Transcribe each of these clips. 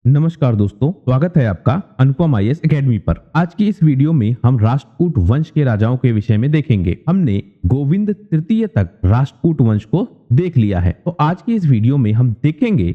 नमस्कार दोस्तों, स्वागत है आपका अनुपम आईएएस एकेडमी पर। आज की इस वीडियो में हम राष्ट्रकूट वंश के राजाओं के विषय में देखेंगे। हमने गोविंद तृतीय तक राष्ट्रकूट वंश को देख लिया है, तो आज की इस वीडियो में हम देखेंगे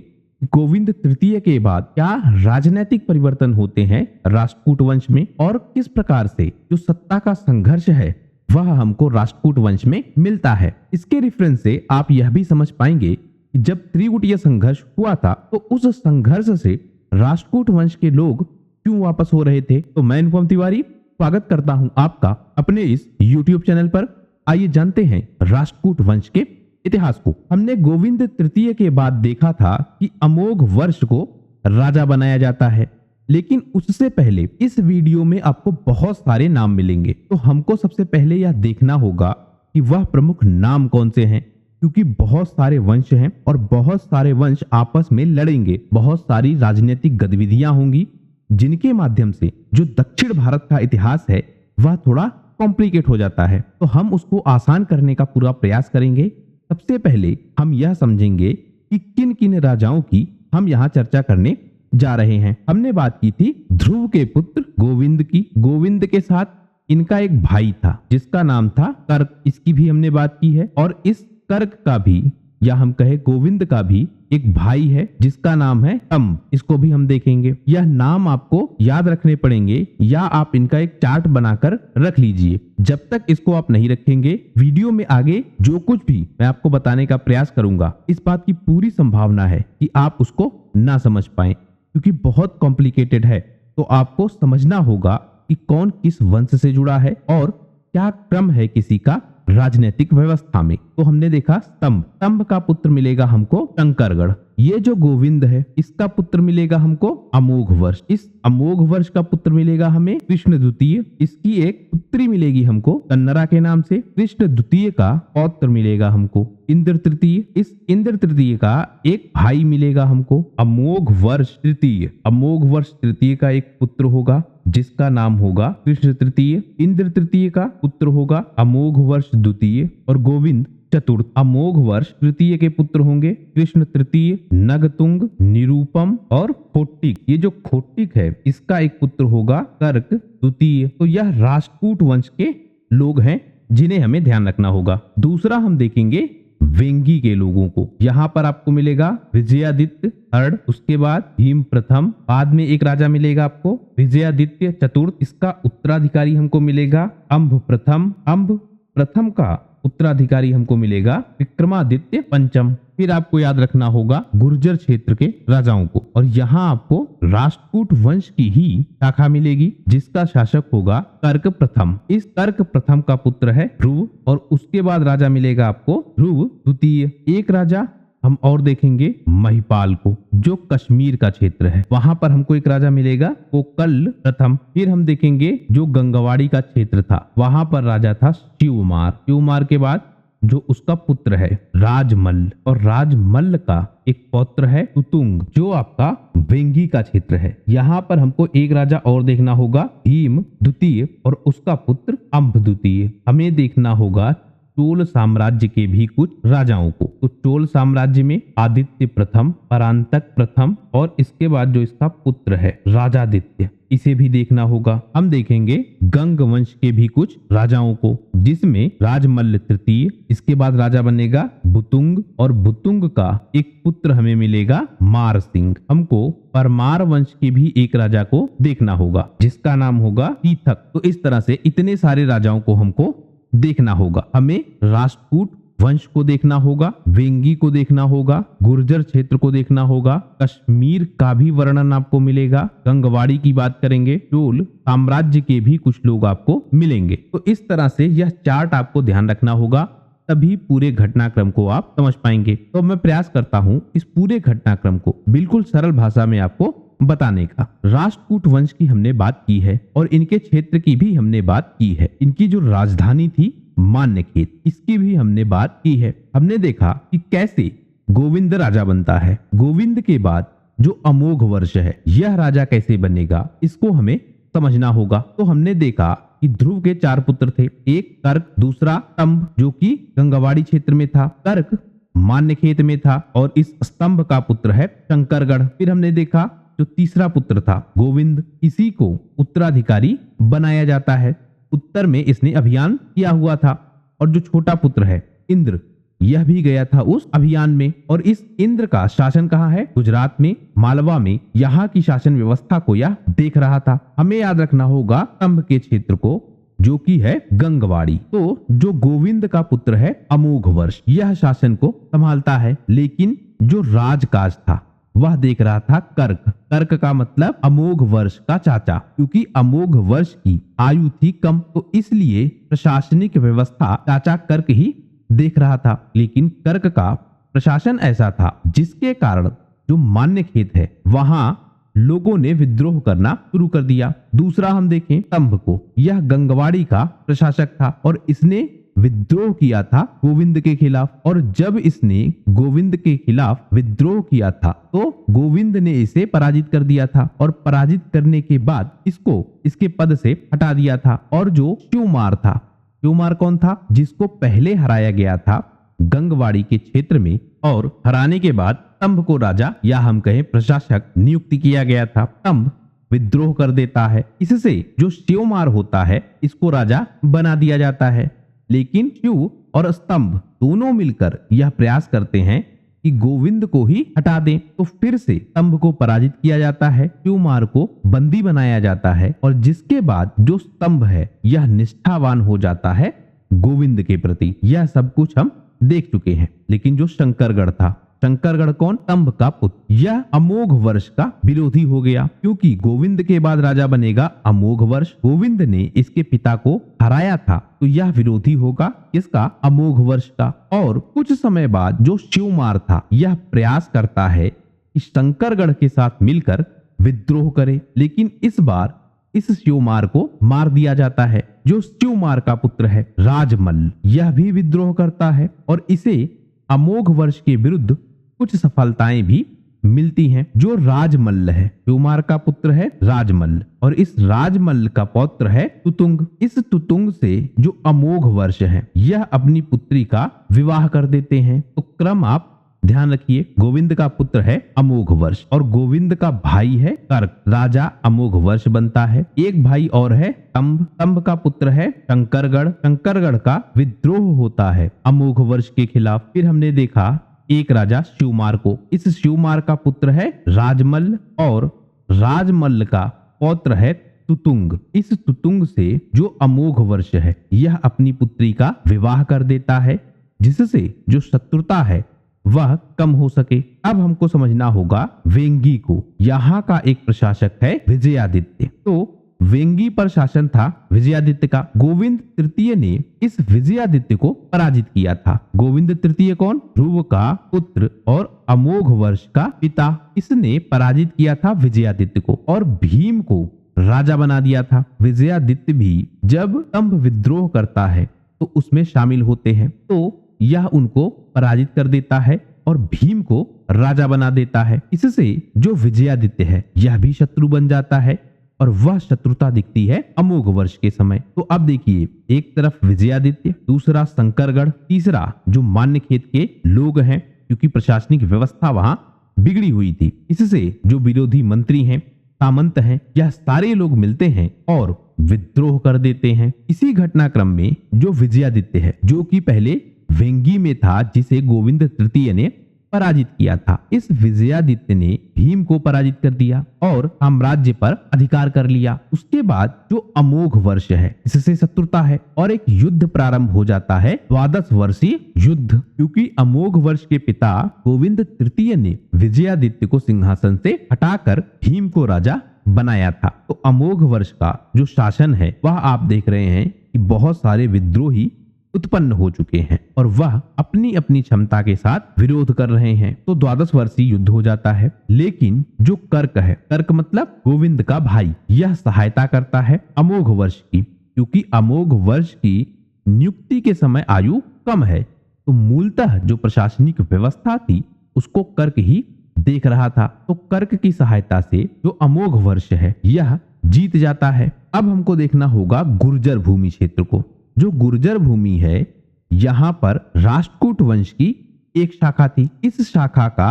गोविंद तृतीय के बाद क्या राजनीतिक परिवर्तन होते हैं राष्ट्रकूट वंश में और किस प्रकार से जो सत्ता का संघर्ष है वह हमको राष्ट्रकूट वंश में मिलता है। इसके रेफरेंस से आप यह भी समझ पाएंगे कि जब त्रिगुटीय संघर्ष हुआ था तो उस संघर्ष से राष्ट्रकूट वंश के लोग क्यों वापस हो रहे थे। तो मैं अनुपम तिवारी स्वागत करता हूं आपका अपने इस YouTube चैनल पर। आइए जानते हैं राष्ट्रकूट वंश के इतिहास को। हमने गोविंद तृतीय के बाद देखा था कि अमोघ वर्ष को राजा बनाया जाता है, लेकिन उससे पहले इस वीडियो में आपको बहुत सारे नाम मिलेंगे। तो हमको सबसे पहले यह देखना होगा कि वह प्रमुख नाम कौन से हैं, क्योंकि बहुत सारे वंश हैं और बहुत सारे वंश आपस में लड़ेंगे। बहुत सारी राजनीतिक गतिविधियां होंगी जिनके माध्यम से जो दक्षिण भारत का इतिहास है वह थोड़ा कॉम्प्लिकेट हो जाता है। तो हम उसको आसान करने का पूरा प्रयास करेंगे। सबसे पहले हम यह समझेंगे कि किन किन राजाओं की हम यहाँ चर्चा करने जा रहे हैं। हमने बात की थी ध्रुव के पुत्र गोविंद की। गोविंद के साथ इनका एक भाई था जिसका नाम था कर्क, इसकी भी हमने बात की है। और इस कर्क का भी या हम कहे गोविंद का भी एक भाई है जिसका नाम है तंब, इसको भी हम देखेंगे। यह नाम आपको याद रखने पड़ेंगे या आप इनका एक चार्ट बनाकर रख लीजिए। जब तक इसको आप नहीं रखेंगे, वीडियो में आगे जो कुछ भी मैं आपको बताने का प्रयास करूंगा इस बात की पूरी संभावना है कि आप उसको ना समझ पाए, क्योंकि बहुत कॉम्प्लिकेटेड है। तो आपको समझना होगा कि कौन किस वंश से जुड़ा है और क्या क्रम है किसी का राजनीतिक व्यवस्था में। तो हमने देखा स्तंभ, स्तंभ का पुत्र मिलेगा हमको शंकरगढ़। ये जो गोविंद है इसका पुत्र मिलेगा हमको अमोघ वर्ष। इस अमोघ वर्ष का पुत्र मिलेगा हमें कृष्ण द्वितीय। इसकी एक पुत्री मिलेगी हमको कन्नरा के नाम से। कृष्ण द्वितीय का पौत्र मिलेगा हमको इंद्र तृतीय। इस इंद्र तृतीय का एक भाई मिलेगा हमको अमोघ वर्ष तृतीय। अमोघ वर्ष तृतीय का एक पुत्र होगा जिसका नाम होगा कृष्ण तृतीय। इंद्र तृतीय का पुत्र होगा अमोघ वर्ष द्वितीय और गोविंद चतुर्थ। अमोघ वर्ष तृतीय के पुत्र होंगे कृष्ण तृतीय, नगतुंग, निरूपम और खोटिक। ये जो खोटिक है इसका एक पुत्र होगा कर्क द्वितीय। तो यह राष्ट्रकूट वंश के लोग हैं जिन्हें हमें ध्यान रखना होगा। दूसरा हम देखेंगे वेंगी के लोगों को। यहाँ पर आपको मिलेगा विजयादित्य थर्ड, उसके बाद भीम प्रथम, बाद में एक राजा मिलेगा आपको विजयादित्य चतुर्थ। इसका उत्तराधिकारी हमको मिलेगा अम्भ प्रथम। अम्भ प्रथम का उत्तराधिकारी हमको मिलेगा विक्रमादित्य पंचम। फिर आपको याद रखना होगा गुर्जर क्षेत्र के राजाओं को, और यहाँ आपको राष्ट्रकूट वंश की ही शाखा मिलेगी जिसका शासक होगा कर्क प्रथम। इस कर्क प्रथम का पुत्र है ध्रुव और उसके बाद राजा मिलेगा आपको ध्रुव द्वितीय। एक राजा हम और देखेंगे महिपाल को, जो कश्मीर का क्षेत्र है। वहां पर हमको एक राजा मिलेगा कोकल प्रथम। फिर हम देखेंगे जो गंगवाड़ी का क्षेत्र था वहां पर राजा था शिवमार। शिवमार के बाद जो उसका पुत्र है राजमल्ल, और राजमल्ल का एक पौत्र है तुतुंग जो आपका वेंगी का क्षेत्र है। यहाँ पर हमको एक राजा और देखना होगा भीम द्वितीय और उसका पुत्र अम्भ द्वितीय। हमें देखना होगा चोल साम्राज्य के भी कुछ राजाओं को। तो चोल साम्राज्य में आदित्य प्रथम, परांतक प्रथम और इसके बाद जो इसका पुत्र है राजादित्य, इसे भी देखना होगा। हम देखेंगे गंग वंश के भी कुछ राजाओं को जिसमें राजमल्ल तृतीय, इसके बाद राजा बनेगा बुतुंग और बुतुंग का एक पुत्र हमें मिलेगा मार सिंह। हमको परमार वंश के भी एक राजा को देखना होगा जिसका नाम होगा तीथक। तो इस तरह से इतने सारे राजाओं को हमको देखना होगा। हमें राष्ट्रकूट वंश को देखना होगा, वेंगी को देखना होगा, गुर्जर क्षेत्र को देखना होगा, कश्मीर का भी वर्णन आपको मिलेगा, गंगवाड़ी की बात करेंगे, चोल साम्राज्य के भी कुछ लोग आपको मिलेंगे। तो इस तरह से यह चार्ट आपको ध्यान रखना होगा, तभी पूरे घटनाक्रम को आप समझ पाएंगे। तो मैं प्रयास करता हूं इस पूरे घटनाक्रम को बिल्कुल सरल भाषा में आपको बताने का। राष्ट्रकूट वंश की हमने बात की है और इनके क्षेत्र की भी हमने बात की है। इनकी जो राजधानी थी मान्यखेत, इसकी भी हमने बात की है। हमने देखा कि कैसे गोविंद राजा बनता है। गोविंद के बाद जो अमोघ वर्ष है यह राजा कैसे बनेगा इसको हमें समझना होगा। तो हमने देखा कि ध्रुव के 4 पुत्र थे, एक कर्क, दूसरा तंब जो कि गंगवाड़ी क्षेत्र में था, कर्क मान्यखेत में था और इस स्तंभ का पुत्र है शंकरगढ़। फिर हमने देखा जो तीसरा पुत्र था गोविंद, इसी को उत्तराधिकारी बनाया जाता है। उत्तर में इसने अभियान किया हुआ था। और जो छोटा पुत्र है इंद्र, यह भी गया था उस अभियान में। और इस इंद्र का शासन कहाँ है? गुजरात में, मालवा में। यहाँ की शासन व्यवस्था को यह देख रहा था। हमें याद रखना होगा स्तंभ के क्षेत्र को, जो कि है गंगवाड़ी। तो जो गोविंद का पुत्र है अमोघ वर्ष, यह शासन को संभालता है। लेकिन जो राजकाज था वह देख रहा था कर्क। कर्क का मतलब अमोघ वर्ष का चाचा, क्योंकि अमोघ वर्ष की आयु थी कम, तो इसलिए प्रशासनिक व्यवस्था चाचा कर्क ही देख रहा था। लेकिन कर्क का प्रशासन ऐसा था जिसके कारण जो मान्यखेत है वहां लोगों ने विद्रोह करना शुरू कर दिया। दूसरा हम देखें स्तंभ को, यह गंगवाड़ी का प्रशासक था और इसने विद्रोह किया था गोविंद के खिलाफ। और जब इसने गोविंद के खिलाफ विद्रोह किया था तो गोविंद ने इसे पराजित कर दिया था। और पराजित करने के बाद इसको इसके पद से हटा दिया था। और जो शिवमार था, शिवमार कौन था? जिसको पहले हराया गया था गंगवाड़ी के क्षेत्र में, और हराने के बाद स्तंभ को राजा या हम कहें प्रशासक नियुक्त किया गया था। स्तंभ विद्रोह कर देता है, इससे जो शिवमार होता है इसको राजा बना दिया जाता है। लेकिन शिव और स्तंभ दोनों मिलकर यह प्रयास करते हैं कि गोविंद को ही हटा दें। तो फिर से स्तंभ को पराजित किया जाता है, शिवमार को बंदी बनाया जाता है। और जिसके बाद जो स्तंभ है यह निष्ठावान हो जाता है गोविंद के प्रति। यह सब कुछ हम देख चुके हैं। लेकिन जो शंकरगढ़ था, शंकरगढ़ कौन? स्तंभ का पुत्र। यह अमोघ वर्ष का विरोधी हो गया, क्योंकि गोविंद के बाद राजा बनेगा अमोघ वर्ष। गोविंद ने इसके पिता को हराया था, तो यह विरोधी होगा किसका? अमोघ वर्ष का। और कुछ समय बाद जो शिवमार था यह प्रयास करता है कि शंकरगढ़ के साथ मिलकर विद्रोह करे। लेकिन इस बार इस शिवमार को मार दिया जाता है। जो शिवमार का पुत्र है राजमल्ल, यह भी विद्रोह करता है और इसे अमोघ वर्ष के विरुद्ध कुछ सफलताएं भी मिलती हैं। जो राजमल्ल है, शिवमार का पुत्र है राजमल्ल, और इस राजमल्ल का पौत्र है तुतुंग। इस तुतुंग से जो अमोघ वर्ष है यह अपनी पुत्री का विवाह कर देते हैं। तो क्रम आप ध्यान रखिए, गोविंद का पुत्र है अमोघ वर्ष और गोविंद का भाई है कर्क। राजा अमोघ वर्ष बनता है। एक भाई और है स्तंभ। स्तंभ का पुत्र है शंकरगढ़। शंकरगढ़ का विद्रोह होता है अमोघ वर्ष के खिलाफ। फिर हमने देखा एक राजा शिवमार को। इस शिवमार का पुत्र है राजमल्ल और राजमल्ल का पौत्र है तुतुंग। इस तुतुंग से जो अमोघ वर्ष है यह अपनी पुत्री का विवाह कर देता है, जिससे जो शत्रुता है वह कम हो सके। अब हमको समझना होगा वेंगी को। यहाँ का एक प्रशासक है विजयादित्य। तो वेंगी पर शासन था विजयादित्य का। गोविंद तृतीय ने इस विजयादित्य को पराजित किया था। गोविंद तृतीय कौन? ध्रुव का पुत्र और अमोघ वर्ष का पिता। इसने पराजित किया था विजयादित्य को और भीम को राजा बना दिया था। विजयादित्य भी जब स्तंभ विद्रोह करता है तो उसमें शामिल होते हैं, तो यह उनको पराजित कर देता है और भीम को राजा बना देता है। इससे जो विजयादित्य है यह भी शत्रु बन जाता है और वह शत्रुता दिखती है अमोघ वर्ष के समय। तो अब देखिए, एक तरफ विजयादित्य, दूसरा शंकरगढ़, तीसरा जो मान्यखेत के लोग हैं, क्योंकि प्रशासनिक व्यवस्था वहां बिगड़ी हुई थी। इससे जो विरोधी मंत्री हैं, सामंत हैं, यह सारे लोग मिलते हैं और विद्रोह कर देते हैं। इसी घटनाक्रम में जो विजयादित्य है, जो कि पहले वेंगी में था, जिसे गोविंद तृतीय ने पराजित किया था, इस विजयादित्य ने भीम को पराजित कर दिया और साम्राज्य पर अधिकार कर लिया। उसके बाद जो अमोघ वर्ष है इससे शत्रुता है और एक युद्ध प्रारंभ हो जाता है, 12 वर्षीय युद्ध। क्योंकि अमोघ वर्ष के पिता गोविंद तृतीय ने विजयादित्य को सिंहासन से हटाकर भीम को राजा बनाया था। तो अमोघ वर्ष का जो शासन है वह आप देख रहे हैं कि बहुत सारे विद्रोही उत्पन्न हो चुके हैं और वह अपनी अपनी क्षमता के साथ विरोध कर रहे हैं। तो 12 वर्षीय युद्ध हो जाता है। लेकिन जो कर्क है, कर्क मतलब गोविंद का भाई, यह सहायता करता है अमोघ वर्ष की, क्योंकि अमोघ वर्ष की नियुक्ति के समय आयु कम है। तो मूलतः जो प्रशासनिक व्यवस्था थी उसको कर्क ही देख रहा था। तो कर्क की सहायता से जो अमोघ वर्ष है यह जीत जाता है। अब हमको देखना होगा गुर्जर भूमि क्षेत्र को। जो गुर्जर भूमि है, यहाँ पर राष्ट्रकूट वंश की एक शाखा थी। इस शाखा का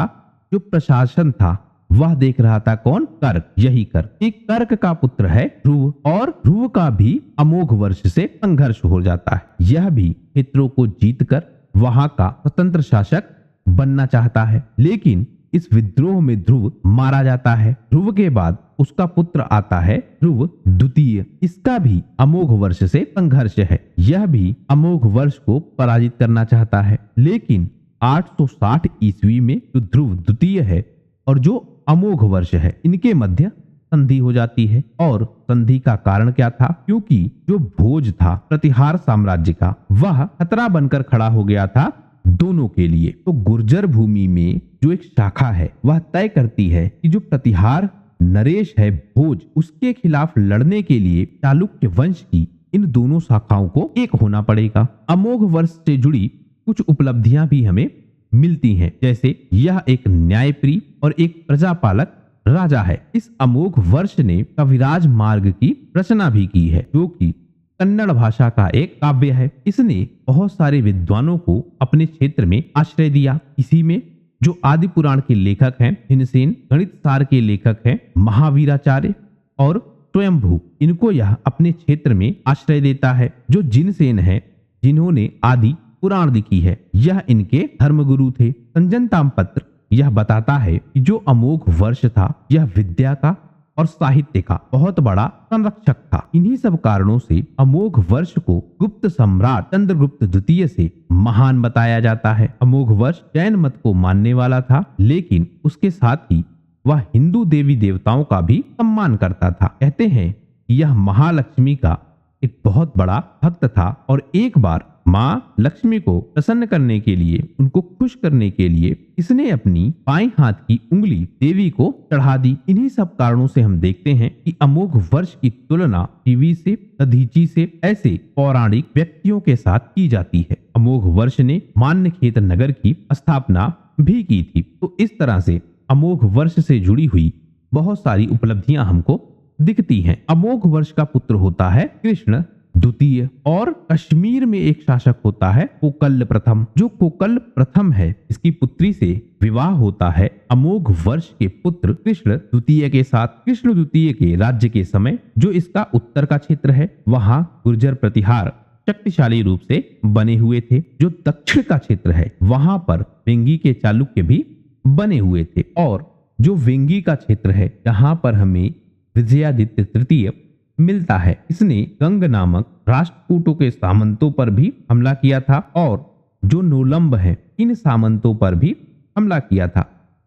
जो प्रशासन था वह देख रहा था कौन? कर्क। यही कर्क, एक कर्क का पुत्र है ध्रुव, और ध्रुव का भी अमोघ वर्ष से संघर्ष हो जाता है। यह भी क्षेत्रों को जीतकर वहां का स्वतंत्र शासक बनना चाहता है, लेकिन इस विद्रोह में ध्रुव मारा जाता है। ध्रुव के बाद उसका पुत्र आता है ध्रुव द्वितीय। इसका भी अमोघ वर्ष से संघर्ष है। यह भी अमोघ वर्ष को पराजित करना चाहता है, लेकिन 860 ईस्वी में जो ध्रुव द्वितीय है और जो अमोघ वर्ष है, इनके मध्य संधि हो जाती है। और संधि का कारण क्या था? क्योंकि जो भोज था प्रतिहार साम्राज्य का, वह खतरा बनकर खड़ा हो गया था दोनों के लिए। तो गुर्जर भूमि में जो एक शाखा है वह तय करती है कि जो प्रतिहार नरेश है भोज, उसके खिलाफ लड़ने के लिए चालुक्य वंश की इन दोनों शाखाओं को एक होना पड़ेगा। अमोघ वर्ष से जुड़ी कुछ उपलब्धियां भी हमें मिलती हैं, जैसे यह एक न्यायप्रिय और एक प्रजापालक राजा है। इस अमोघ वर्ष ने कविराज मार्ग की रचना भी की है, जो कि कन्नड़ भाषा का एक काव्य है। इसने बहुत सारे विद्वानों को अपने क्षेत्र में आश्रय दिया। इसी में जो आदि पुराण के लेखक हैं हिनसेन, गणित सार के लेखक हैं महावीराचार्य और स्वयंभू, इनको यह अपने क्षेत्र में आश्रय देता है। जो जिनसेन है, जिन्होंने आदि पुराण लिखी है, यह इनके धर्मगुरु थे। संजन तामपत्र यह बताता है कि जो अमोघ वर्ष था, यह विद्या का और साहित्य का बहुत बड़ा संरक्षक था। इन्हीं सब कारणों से अमोघ वर्ष को गुप्त सम्राट चंद्रगुप्त द्वितीय से महान बताया जाता है। अमोघ वर्ष जैन मत को मानने वाला था, लेकिन उसके साथ ही वह हिंदू देवी देवताओं का भी सम्मान करता था। कहते हैं कि यह महालक्ष्मी का एक बहुत बड़ा भक्त था, और एक बार माँ लक्ष्मी को प्रसन्न करने के लिए, उनको खुश करने के लिए इसने अपनी बाएं हाथ की उंगली देवी को चढ़ा दी। इन्हीं सब कारणों से हम देखते हैं कि अमोघ वर्ष की तुलना शिवी से, दधीची से, ऐसे पौराणिक व्यक्तियों के साथ की जाती है। अमोघ वर्ष ने मान्यखेत नगर की स्थापना भी की थी। तो इस तरह से अमोघ वर्ष से जुड़ी हुई बहुत सारी उपलब्धियां हमको दिखती हैं। अमोघ वर्ष का पुत्र होता है कृष्ण द्वितीय, और कश्मीर में एक शासक होता है कोकल प्रथम। जो कोकल प्रथम है, इसकी पुत्री से विवाह होता है अमोघ वर्ष के पुत्र कृष्ण द्वितीय के साथ। कृष्ण द्वितीय के राज्य के समय जो इसका उत्तर का क्षेत्र है, वहां गुर्जर प्रतिहार शक्तिशाली रूप से बने हुए थे। जो दक्षिण का क्षेत्र है, वहां पर वेंगी के चालुक्य भी बने हुए थे। और जो वेंगी का क्षेत्र है, जहां पर हमें विजयादित्य तृतीय मिलता है, इसने गंग नामक राष्ट्रकूटों के सामंतों पर भी हमला किया था, और जो नोलंब है, इन सामंतों पर भी हमला किया था।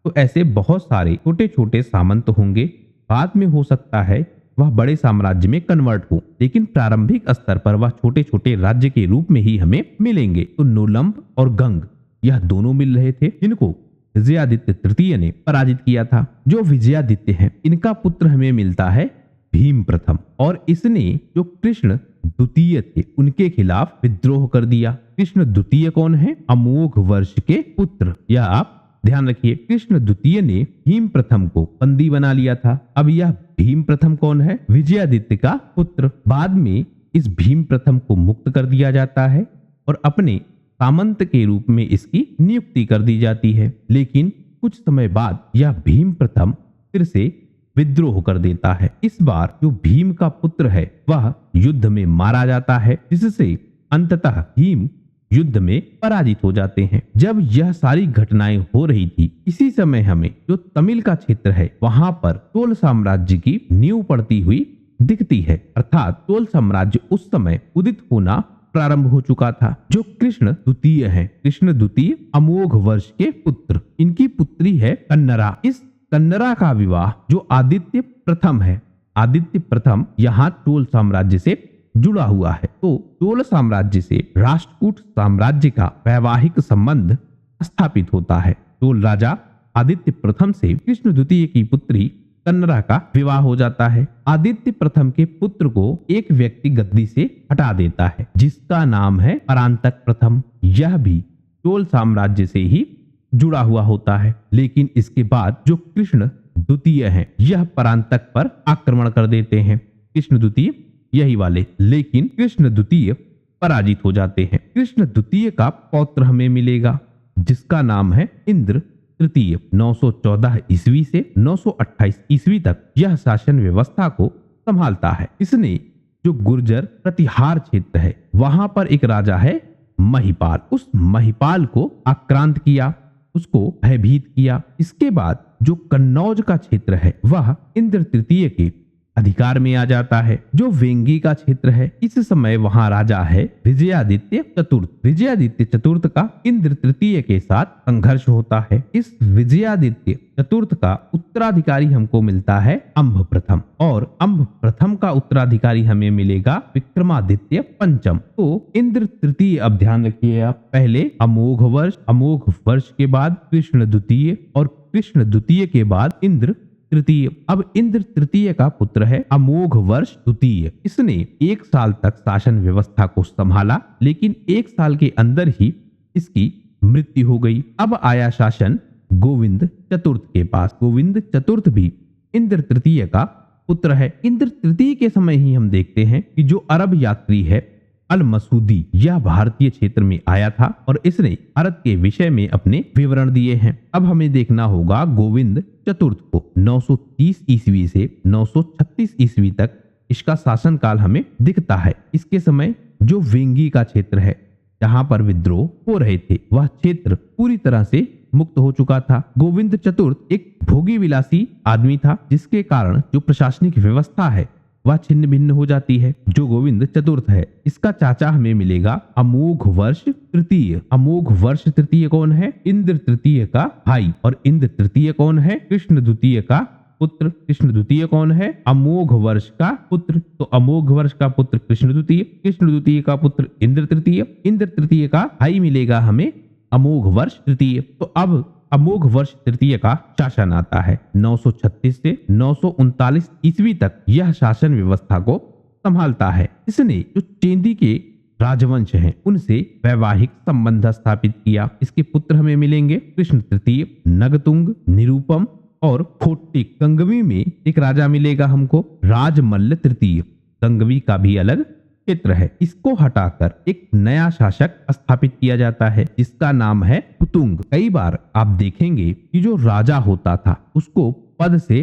तो ऐसे बहुत सारे छोटे छोटे सामंत होंगे। बाद में हो सकता है वह बड़े साम्राज्य में कन्वर्ट हो, लेकिन प्रारंभिक स्तर पर वह छोटे छोटे राज्य के रूप में ही हमें मिलेंगे। तो नोलंब और गंग, यह दोनों मिल रहे थे, जिनको विजयादित्य तृतीय ने पराजित किया था। जो विजयादित्य है, इनका पुत्र हमें मिलता है भीम प्रथम, और इसने जो कृष्ण द्वितीय थे, उनके खिलाफ विद्रोह कर दिया। कृष्ण द्वितीय कौन है? अमोघ वर्ष के पुत्र। यह आप ध्यान रखिए। कृष्ण द्वितीय ने भीम प्रथम को बंदी बना लिया था। अब यह भीम प्रथम कौन है? विजयादित्य का पुत्र। बाद में इस भीम प्रथम को मुक्त कर दिया जाता है और अपने सामंत के रूप में इसकी नियुक्ति कर दी जाती है। लेकिन कुछ समय बाद यह भीम प्रथम फिर से विद्रोह कर देता है। इस बार जो भीम का पुत्र है, वह युद्ध में मारा जाता है, जिससे अंततः भीम युद्ध में पराजित हो जाते हैं। जब यह सारी घटनाएं हो रही थी, इसी समय हमें जो तमिल का क्षेत्र है, वहां पर चोल साम्राज्य की नींव पड़ती हुई दिखती है। अर्थात चोल साम्राज्य उस समय उदित होना प्रारंभ हो चुका था। जो कृष्ण द्वितीय है, कृष्ण द्वितीय अमोघ वर्ष के पुत्र, इनकी पुत्री है कन्नरा। इस कन्नरा का विवाह जो आदित्य प्रथम है, आदित्य प्रथम यहाँ चोल साम्राज्य से जुड़ा हुआ है। तो चोल साम्राज्य से राष्ट्रकूट साम्राज्य का वैवाहिक संबंध स्थापित होता है। चोल राजा आदित्य प्रथम से कृष्ण द्वितीय की पुत्री कन्नरा का विवाह हो जाता है। आदित्य प्रथम के पुत्र को एक व्यक्ति गद्दी से हटा देता है, जिसका नाम है परांतक प्रथम। यह भी चोल साम्राज्य से ही जुड़ा हुआ होता है। लेकिन इसके बाद जो कृष्ण द्वितीय है, यह परांतक पर आक्रमण कर देते हैं। कृष्ण द्वितीय यही वाले, लेकिन कृष्ण द्वितीय पराजित हो जाते हैं। कृष्ण द्वितीय का पौत्र हमें मिलेगा, जिसका नाम है इंद्र तृतीय 914 ईस्वी से 928 ईस्वी तक यह शासन व्यवस्था को संभालता है। इसने जो गुर्जर प्रतिहार क्षेत्र है वहां पर एक राजा है महिपाल, उस महिपाल को आक्रांत किया, उसको भयभीत किया। इसके बाद जो कन्नौज का क्षेत्र है वह इंद्र तृतीय के अधिकार में आ जाता है। जो वेंगी का क्षेत्र है इस समय वहां राजा है विजयादित्य चतुर्थ। विजयादित्य चतुर्थ का इंद्र तृतीय के साथ संघर्ष होता है। इस विजयादित्य चतुर्थ का उत्तराधिकारी हमको मिलता है अंब प्रथम, और अंब प्रथम का उत्तराधिकारी हमें मिलेगा विक्रमादित्य पंचम। तो इंद्र तृतीय, अब ध्यान रखिए आप, पहले अमोघ वर्ष के बाद कृष्ण द्वितीय और कृष्ण द्वितीय के बाद इंद्र तृतीय। अब इंद्र तृतीय का पुत्र है अमोघ वर्ष द्वितीय। इसने 1 साल तक शासन व्यवस्था को संभाला, लेकिन 1 साल के अंदर ही इसकी मृत्यु हो गई। अब आया शासन गोविंद चतुर्थ के पास। गोविंद चतुर्थ भी इंद्र तृतीय का पुत्र है। इंद्र तृतीय के समय ही हम देखते हैं कि जो अरब यात्री है अल मसूदी, यह भारतीय क्षेत्र में आया था और इसने भारत के विषय में अपने विवरण दिए हैं। अब हमें देखना होगा गोविंद चतुर्थ को। 930 ईस्वी से 936 ईस्वी तक इसका शासनकाल हमें दिखता है। इसके समय जो वेंगी का क्षेत्र है जहां पर विद्रोह हो रहे थे वह क्षेत्र पूरी तरह से मुक्त हो चुका था। गोविंद चतुर्थ एक भोगी विलासी आदमी था, जिसके कारण जो प्रशासनिक व्यवस्था है वह छिन्न भिन्न हो जाती है। जो गोविंद चतुर्थ है इसका चाचा हमें मिलेगा अमोघ वर्ष तृतीय। अमोघ वर्ष तृतीय कौन है? इंद्र तृतीय का भाई। और इंद्र तृतीय कौन है? कृष्ण द्वितीय का पुत्र। कृष्ण द्वितीय कौन है? अमोघ वर्ष का पुत्र। तो अमोघ वर्ष का पुत्र कृष्ण द्वितीय, कृष्ण द्वितीय का पुत्र इंद्र तृतीय, इंद्र तृतीय का भाई मिलेगा हमें अमोघ वर्ष तृतीय। तो अब अमोघ वर्ष तृतीय का शासन आता है। 936 से 939 ईस्वी तक यह शासन व्यवस्था को संभालता है। इसने जो चेंदी के राजवंश हैं उनसे वैवाहिक संबंध स्थापित किया। इसके पुत्र हमें मिलेंगे कृष्ण तृतीय, नगतुंग, निरूपम और खोटिक। गंगवी में एक राजा मिलेगा हमको राजमल्ल तृतीय। गंगवी का भी अलग क्षेत्र है। इसको हटाकर एक नया शासक स्थापित किया जाता है जिसका नाम है कुतुंग। कई बार आप देखेंगे कि जो राजा होता था उसको पद से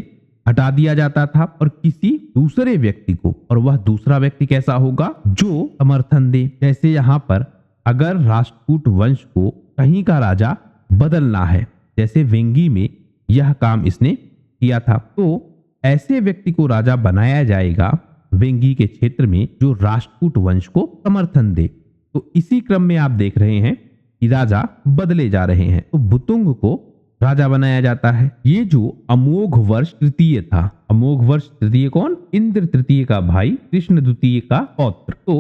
हटा दिया जाता था और किसी दूसरे व्यक्ति को, और वह दूसरा व्यक्ति कैसा होगा? जो समर्थन दे। जैसे यहाँ पर अगर राष्ट्रकूट वंश को कहीं का राजा बदलना है, जैसे वेंगी में यह काम इसने किया था, तो ऐसे व्यक्ति को राजा बनाया जाएगा वेंगी के क्षेत्र में जो राष्ट्रकूट वंश को समर्थन दे। तो इसी क्रम में आप देख रहे हैं कि राजा बदले जा रहे हैं। तो बुतुंग को राजा बनाया जाता है। ये जो अमोघ वर्ष तृतीय था, अमोघ वर्ष तृतीय कौन? इंद्र तृतीय का भाई, कृष्ण द्वितीय का पौत्र। तो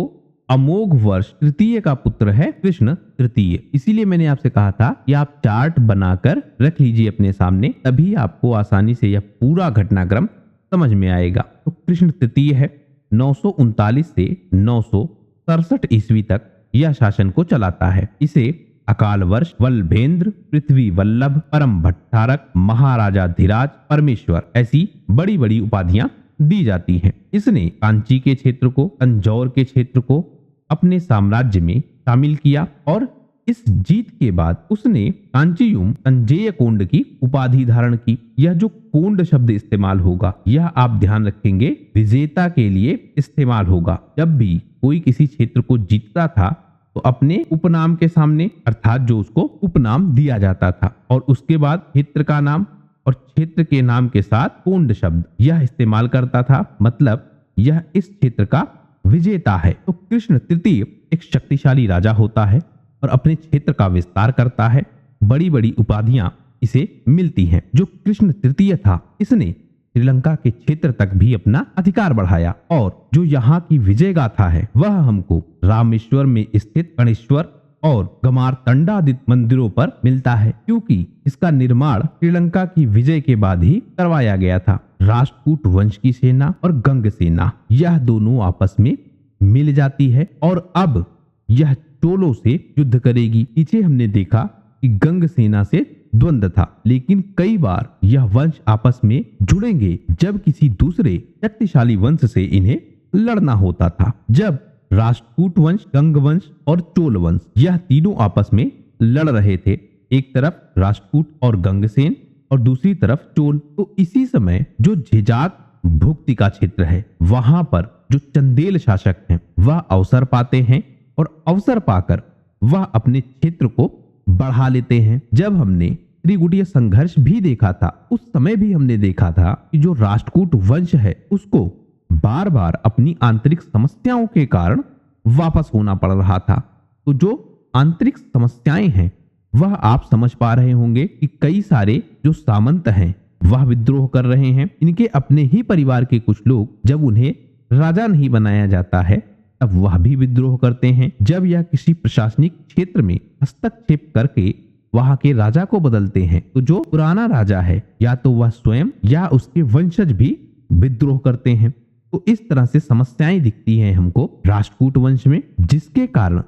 अमोघ वर्ष तृतीय का पुत्र है कृष्ण तृतीय। इसीलिए मैंने आपसे कहा था कि आप चार्ट बनाकर रख लीजिए अपने सामने, तभी आपको आसानी से यह पूरा घटनाक्रम समझ में आएगा। तो कृष्ण तृतीय है 939 से 967 ईस्वी तक यह शासन को चलाता है। इसे अकाल वर्ष, वल्लभेंद्र, पृथ्वी वल्लभ, परम भट्टारक, महाराजा धीराज, परमेश्वर, ऐसी बड़ी बड़ी उपाधियां दी जाती हैं। इसने कांची के क्षेत्र को, तंजौर के क्षेत्र को अपने साम्राज्य में शामिल किया और इस जीत के बाद उसने कांचीयुम संजय कोंड की उपाधि धारण की। यह जो कोंड शब्द इस्तेमाल होगा यह आप ध्यान रखेंगे विजेता के लिए इस्तेमाल होगा। जब भी कोई किसी क्षेत्र को जीतता था तो अपने उपनाम के सामने, अर्थात जो उसको उपनाम दिया जाता था, और उसके बाद क्षेत्र का नाम और क्षेत्र के नाम के साथ कोंड शब्द यह इस्तेमाल करता था, मतलब यह इस क्षेत्र का विजेता है। तो कृष्ण तृतीय एक शक्तिशाली राजा होता है और अपने क्षेत्र का विस्तार करता है। बड़ी बड़ी उपाधियां इसे मिलती हैं। जो कृष्ण तृतीय था इसने श्रीलंका के क्षेत्र तक भी अपना अधिकार बढ़ाया, और जो यहाँ की विजय गाथा है वह हमको रामेश्वर में स्थित गणेश्वर और गमारतंडादित मंदिरों पर मिलता है, क्योंकि इसका निर्माण श्रीलंका की विजय के बाद ही करवाया गया था। राष्ट्रकूट वंश की सेना और गंग सेना यह दोनों आपस में मिल जाती है और अब यह चोलों से युद्ध करेगी। पीछे हमने देखा कि गंग सेना से द्वंद्व था, लेकिन कई बार यह वंश आपस में जुड़ेंगे जब किसी दूसरे शक्तिशाली वंश से इन्हें लड़ना होता था। जब राष्ट्रकूट वंश, गंग वंश और चोल वंश यह तीनों आपस में लड़ रहे थे एक तरफ राष्ट्रकूट और गंगसेन और दूसरी तरफ चोल। तो इसी समय जो झिजाक भुक्ति का क्षेत्र है वहां पर जो चंदेल शासक हैं वह अवसर पाते हैं और अवसर पाकर वह अपने क्षेत्र को बढ़ा लेते हैं। जब हमने त्रिगुटीय संघर्ष भी देखा था उस समय भी हमने देखा था कि जो राष्ट्रकूट वंश है उसको बार बार अपनी आंतरिक समस्याओं के कारण वापस होना पड़ रहा था। तो जो आंतरिक समस्याएं हैं वह आप समझ पा रहे होंगे कि कई सारे जो सामंत हैं वह विद्रोह कर रहे हैं। इनके अपने ही परिवार के कुछ लोग जब उन्हें राजा नहीं बनाया जाता है तब वह भी विद्रोह करते हैं। जब यह किसी प्रशासनिक क्षेत्र में हस्तक्षेप करके वहां के राजा को बदलते हैं तो जो पुराना राजा है या तो वह स्वयं या उसके वंशज भी विद्रोह करते हैं। तो इस तरह से समस्याएं दिखती हैं हमको राष्ट्रकूट वंश में, जिसके कारण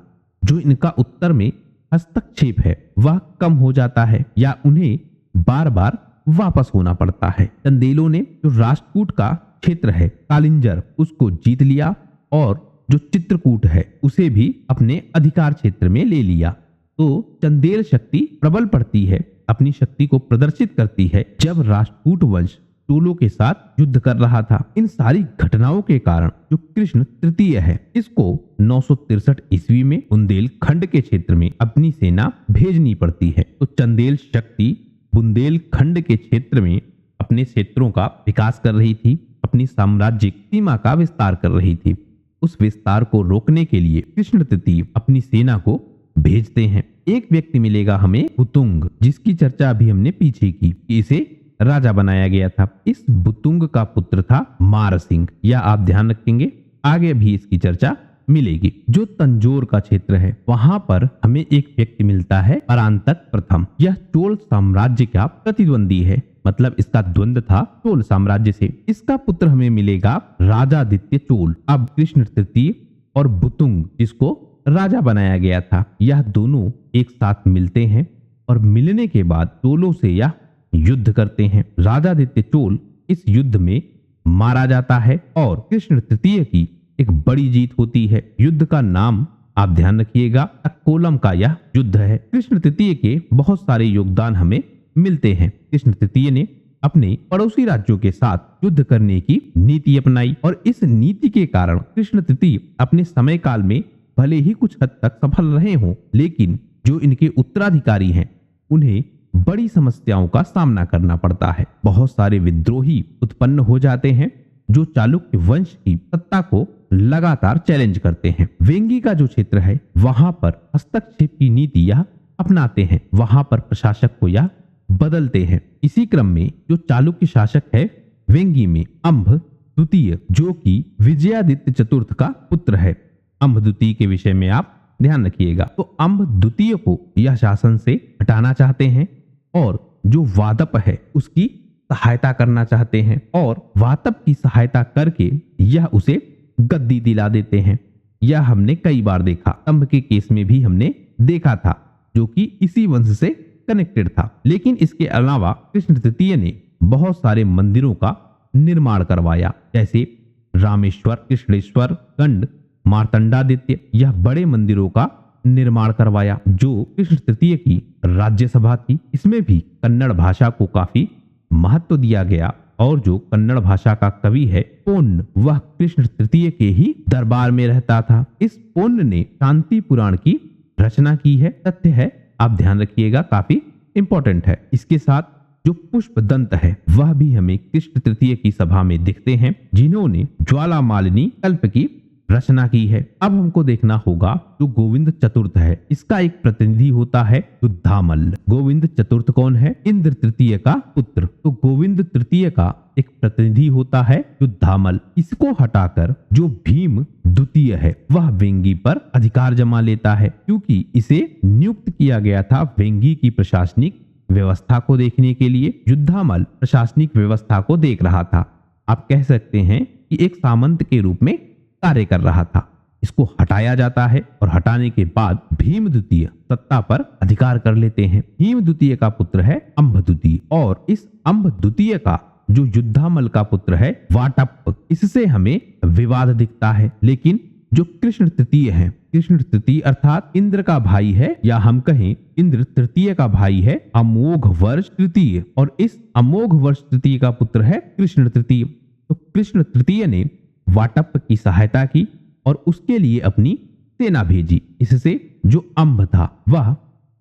जो इनका उत्तर में हस्तक्षेप है वह कम हो जाता है या उन्हें बार बार वापस होना पड़ता है। चंदेलों ने जो राष्ट्रकूट का क्षेत्र है कालिंजर उसको जीत लिया और जो चित्रकूट है उसे भी अपने अधिकार क्षेत्र में ले लिया। तो चंदेल शक्ति प्रबल पड़ती है, अपनी शक्ति को प्रदर्शित करती है जब राष्ट्रकूट वंश चोलों के साथ युद्ध कर रहा था। इन सारी घटनाओं के कारण जो कृष्ण तृतीय है इसको 963 ईस्वी में बुंदेलखंड के क्षेत्र में अपनी सेना भेजनी पड़ती है। तो चंदेल शक्ति बुंदेलखंड के क्षेत्र में अपने क्षेत्रों का विकास कर रही थी, अपनी साम्राज्यिक सीमा का विस्तार कर रही थी। उस विस्तार को रोकने के लिए कृष्ण तृतीय अपनी सेना को भेजते हैं। एक व्यक्ति मिलेगा हमें बुतुंग, जिसकी चर्चा अभी हमने पीछे की कि इसे राजा बनाया गया था। इस बुतुंग का पुत्र था मार सिंह, यह आप ध्यान रखेंगे, आगे भी इसकी चर्चा मिलेगी। जो तंजोर का क्षेत्र है वहां पर हमें एक व्यक्ति मिलता है परांतक प्रथम। यह चोल साम्राज्य का प्रतिद्वंदी है, मतलब इसका द्वंद था चोल साम्राज्य से। इसका पुत्र हमें मिलेगा राजादित्य चोल। अब कृष्ण तृतीय और बुतुंग जिसको राजा बनाया गया था यह दोनों एक साथ मिलते हैं और मिलने के बाद चोलों से यह युद्ध करते हैं। राजादित्य चोल इस युद्ध में मारा जाता है और कृष्ण तृतीय की एक बड़ी जीत होती है। युद्ध का नाम आप ध्यान रखिएगा, तक्कोलम का यह युद्ध है। कृष्ण तृतीय के बहुत सारे योगदान हमें मिलते हैं। कृष्ण तृतीय ने अपने पड़ोसी राज्यों के साथ युद्ध करने की नीति अपनाई और इस नीति के कारण कृष्ण तृतीय अपने समय काल में भले ही कुछ हद तक सफल रहे हों, लेकिन जो इनके उत्तराधिकारी हैं उन्हें बड़ी समस्याओं का सामना करना पड़ता है। बहुत सारे विद्रोही उत्पन्न हो जाते हैं जो चालुक्य वंश की सत्ता को लगातार चैलेंज करते हैं। वेंगी का जो क्षेत्र है वहां पर हस्तक्षेप की नीति यह अपनाते हैं, वहां पर प्रशासक को यह बदलते हैं। इसी क्रम में जो चालुक्य शासक है वेंगी में अंब द्वितीय, जो कि विजयादित्य चतुर्थ का पुत्र है। अंब द्वितीय के विषय में आप ध्यान रखिएगा। तो अंब द्वितीय को यह शासन से हटाना चाहते हैं और जो वादप है उसकी सहायता करना चाहते हैं और वातप की सहायता करके यह उसे गद्दी दिला देते हैं। यह हमने कई बार देखा, स्तंभ के केस में भी हमने देखा था जो कि इसी वंश से कनेक्टेड था। लेकिन इसके अलावा कृष्ण तृतीय ने बहुत सारे मंदिरों का निर्माण करवाया, जैसे रामेश्वर, कृष्णेश्वर, कंड, मार्तंडादित्य, यह बड़े मंदिरों का निर्माण करवाया। जो कृष्ण तृतीय की राज्यसभा थी इसमें भी कन्नड़ भाषा को काफी महत्व दिया गया और जो कन्नड़ भाषा का कवि है पोन्न, वह कृष्ण तृतीय के ही दरबार में रहता था। इस पोन्न ने शांति पुराण की रचना की है, तथ्य है, आप ध्यान रखिएगा, काफी इंपॉर्टेंट है। इसके साथ जो पुष्पदंत है वह भी हमें कृष्ण तृतीय की सभा में दिखते हैं, जिन्होंने ज्वालामालिनी कल्प की रचना की है। अब हमको देखना होगा जो गोविंद चतुर्थ है, इसका एक प्रतिनिधि होता है युद्धामल। गोविंद चतुर्थ कौन है? इंद्र तृतीय का पुत्र। तो गोविंद तृतीय का एक प्रतिनिधि होता है युद्धामल। इसको हटाकर जो भीम द्वितीय है वह वेंगी पर अधिकार जमा लेता है, क्योंकि इसे नियुक्त किया गया था वेंगी की प्रशासनिक व्यवस्था को देखने के लिए। युद्धामल प्रशासनिक व्यवस्था को देख रहा था, आप कह सकते हैं कि एक सामंत के रूप में कार्य कर रहा था। इसको हटाया जाता है और हटाने के बाद भीम द्वितीय सत्ता पर अधिकार कर लेते हैं। भीम द्वितीय का पुत्र है अंब द्वितीय और इस अंब द्वितीय का जो युद्धामल का पुत्र है वाटप, इससे हमें विवाद दिखता है। लेकिन जो कृष्ण तृतीय है। कृष्ण तृतीय अर्थात इंद्र का भाई है, या हम कहें इंद्र तृतीय का भाई है अमोघ वर्ष तृतीय, और इस अमोघ वर्ष तृतीय का पुत्र है कृष्ण तृतीय। तो कृष्ण तृतीय ने वाटप की सहायता की और उसके लिए अपनी सेना भेजी। इससे जो अंब था वह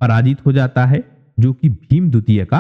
पराजित हो जाता है, जो कि भीम द्वितीय का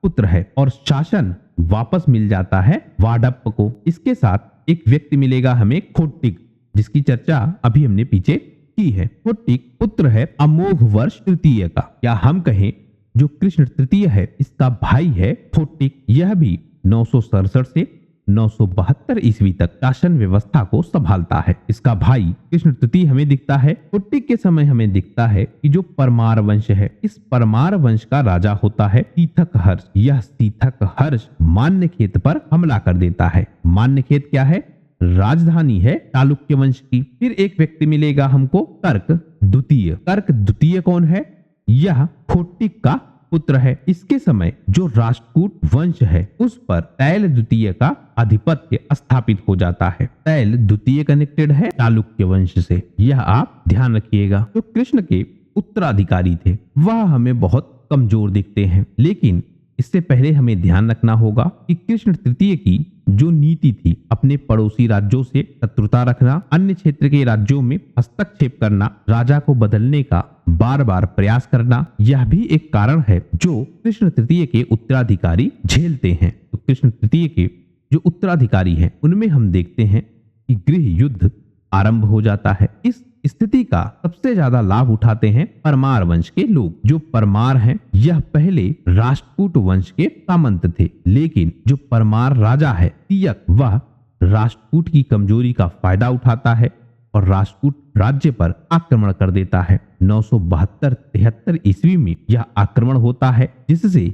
पुत्र है, और शासन वापस मिल जाता है वाडप्प को। इसके साथ एक व्यक्ति मिलेगा हमें खोटिक, जिसकी चर्चा अभी हमने पीछे की है। खोटिक पुत्र है अमोघ वर्ष तृतीय का, या हम कहें जो कृष्ण तृतीय है इसका भाई है खोटिक। यह भी 967 से 972 ईस्वी तक शासन व्यवस्था को संभालता है। इसका भाई कृष्ण तृतीय हमें दिखता है। खोटिक के समय हमें दिखता है कि जो परमार वंश है, इस परमार वंश का राजा होता है तीथक हर्ष। यह तीथक हर्ष मान्यखेत पर हमला कर देता है। मान्यखेत क्या है? राजधानी है चालुक्य वंश की। फिर एक व्यक्ति मिलेगा हमको कर्क द्वितीय। कर्क द्वितीय कौन है? यह खोटिक का पुत्र है। इसके समय जो राष्ट्रकूट वंश है उस पर तैल द्वितीय का आधिपत्य स्थापित हो जाता है। तैल द्वितीय कनेक्टेड है चालुक्य वंश से, यह आप ध्यान रखिएगा। जो कृष्ण के उत्तराधिकारी थे वह हमें बहुत कमजोर दिखते हैं, लेकिन इससे पहले हमें ध्यान रखना होगा कि कृष्ण तृतीय की जो नीति थी, अपने पड़ोसी राज्यों से शत्रुता रखना, अन्य क्षेत्र के राज्यों में हस्तक्षेप करना, राजा को बदलने का बार बार प्रयास करना, यह भी एक कारण है जो कृष्ण तृतीय के उत्तराधिकारी झेलते हैं। तो कृष्ण तृतीय के जो उत्तराधिकारी हैं उनमें हम देखते हैं कि गृह युद्ध आरंभ हो जाता है। इस स्थिति का सबसे ज्यादा लाभ उठाते हैं परमार वंश के लोग। जो परमार हैं यह पहले राष्ट्रकूट वंश के सामंत थे, लेकिन जो परमार राजा है तियक, वह राष्ट्रकूट की कमजोरी का फायदा उठाता है और राष्ट्रकूट राज्य पर आक्रमण कर देता है। 972-73 ईस्वी में यह आक्रमण होता है, जिससे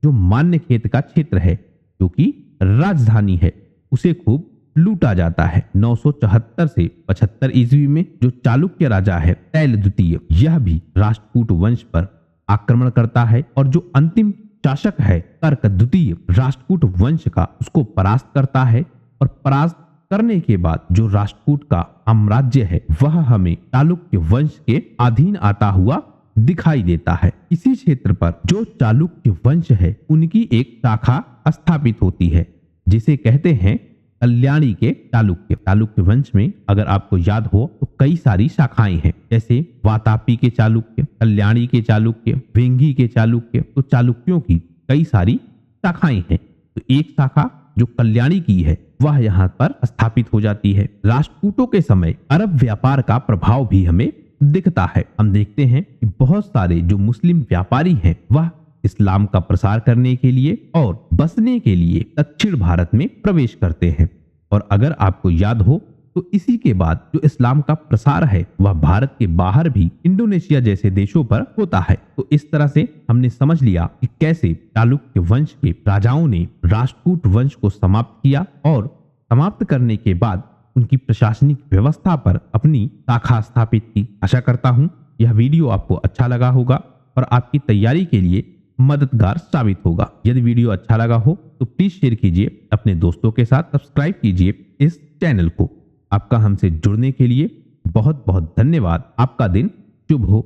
जो मान्यखेत का क्षेत्र है जो कि राजधानी है उसे खूब लूटा जाता है। 974 से 75 ईस्वी में जो चालुक्य राजा है तैल द्वितीय, यह भी राष्ट्रकूट वंश पर आक्रमण करता है और जो अंतिम शासक है कर्क द्वितीय राष्ट्रकूट वंश का, उसको परास्त करता है। और परास्त करने के बाद जो राष्ट्रकूट का साम्राज्य है वह हमें चालुक्य वंश के अधीन आता हुआ दिखाई देता है। इसी क्षेत्र पर जो चालुक्य वंश है उनकी एक शाखा स्थापित होती है जिसे कहते हैं कल्याणी के चालुक्य। चालुक्य वंश में अगर आपको याद हो तो कई सारी शाखाएं हैं, जैसे वातापी के चालुक्य, कल्याणी के चालुक्य, वेंगी के चालुक्य। तो चालुक्यों की कई सारी शाखाएं हैं। तो एक शाखा जो कल्याणी की है वह यहाँ पर स्थापित हो जाती है। राष्ट्रकूटों के समय अरब व्यापार का प्रभाव भी हमें दिखता है। हम देखते हैं कि बहुत सारे जो मुस्लिम व्यापारी हैं वह इस्लाम का प्रसार करने के लिए और बसने के लिए दक्षिण भारत में प्रवेश करते हैं। और अगर आपको याद हो तो इसी के बाद जो इस्लाम का प्रसार है वह भारत के बाहर भी इंडोनेशिया जैसे देशों पर होता है। तो इस तरह से हमने समझ लिया कि कैसे चालुक्य वंश के राजाओं ने राष्ट्रकूट वंश को समाप्त किया और समाप्त करने के बाद उनकी प्रशासनिक व्यवस्था पर अपनी शाखा स्थापित की। आशा करता हूं यह वीडियो आपको अच्छा लगा होगा और आपकी तैयारी के लिए मददगार साबित होगा। यदि वीडियो अच्छा लगा हो तो प्लीज शेयर कीजिए अपने दोस्तों के साथ, सब्सक्राइब कीजिए इस चैनल को। आपका हमसे जुड़ने के लिए बहुत बहुत धन्यवाद। आपका दिन शुभ हो।